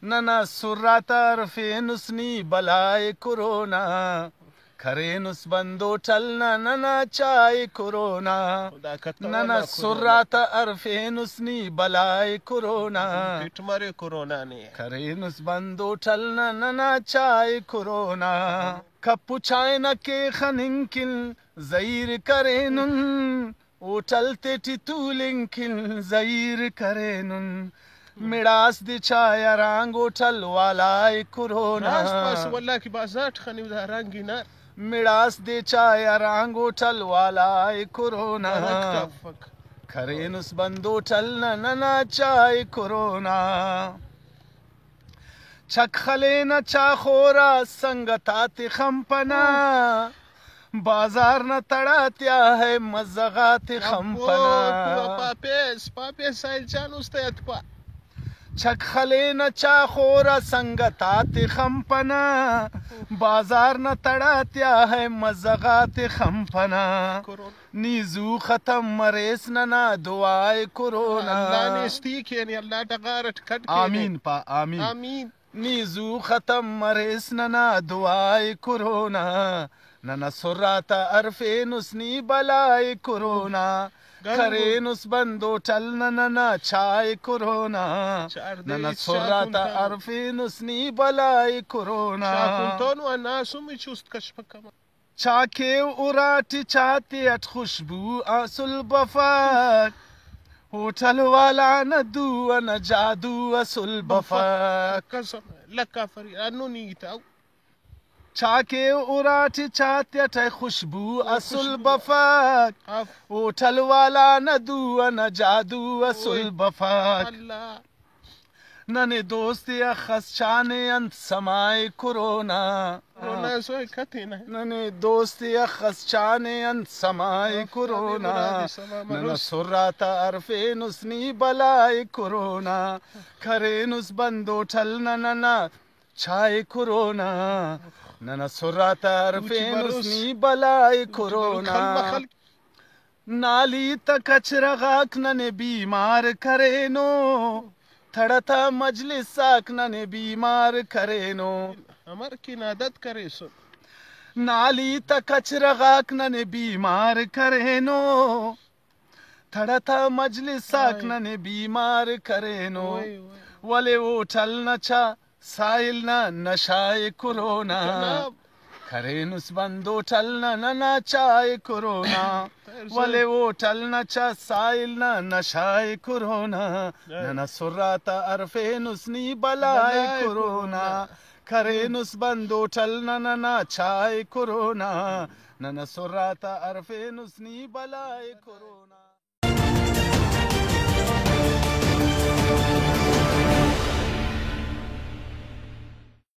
ننا سرات عرفینسنی بلای کرونا کرینس بندو چلنا ننا چای کرونا ننا سرات عرفینسنی بلای کرونا پیٹمارے کورونا نے کرینس بندو چلنا ننا چای کرونا کپو چائنا کے خننکن زیر کرینن او چلتے ٹی تولنکن زیر کرینن میڑاس دی چایا رانگو ٹل والای کرونا راس پاس والله کی بازات خنی دا رنگی نار میڑاس دی چایا رانگو ٹل والای کرونا رکتفک کرینس بندو ٹلنا ننا چای کرونا چک خلینا چا خورا سنگتات خمپنا بازار نہ تڑاتیا ہے مزغات خمپنا پاپیس سایل چان استیت پا چک خلینا چا خورا سنگتات خمپنا بازار نہ تڑاتیا ہے مزغات خمپنا نیزو ختم مریس ننا دعائے کرونا اللہ نے استیک یعنی اللہ ٹغارٹ کٹ کے آمین پا آمین آمین نیزو ختم مریس ننا دعائے کرونا ننا سرات عرفینسنی بلائے کرونا کرینس بندو چلنا ننا چائے کرونا ننا سرات عرفینسنی بلائے کرونا شاکنتون و ناسو می چوست کشپکما چاکیو اراتی چاہتے اٹ خوشبو آسل بفاک ہوٹل والا نہ دو نہ جادو اصل بفاک قسم لکا فری انو نیتا چاکے اراٹی چاہتے اٹ خوشبو اصل بفاک ہوٹل والا نہ دو نہ جادو اصل بفاک اللہ ننے دوستی اخس چانے انت سمائے کرونا رونا سوئے کھتے نا ننے دوستی اخس چانے انت سمائے کرونا ننا سرات عرفینسنی بلائے کرونا کرینس بندو ٹھلنا ننا چائے کرونا ننا سرات عرفینسنی بلائے کرونا نالی تا کچرغاک ننے بیمار کرینو تھڑتا مجلس ساک ننے بیمار کرینو ہمار کی نادت کرے سن نالی تا کچرغاک ننے بیمار کرینو تھڑتا مجلس ساک ننے بیمار کرینو ولے وہ ٹھلنا چا سائل نہ نشائے کرونا کرینس بندو ٹھلنا ننا چائے کرونا ولے وہ ٹھلنا چا سائل نہ نشائے کرونا ننا سرات عرفینسنی بلائے کرونا کرینس بندو ٹھلنا ننا چائے کرونا ننا سرات عرفینسنی بلائے کرونا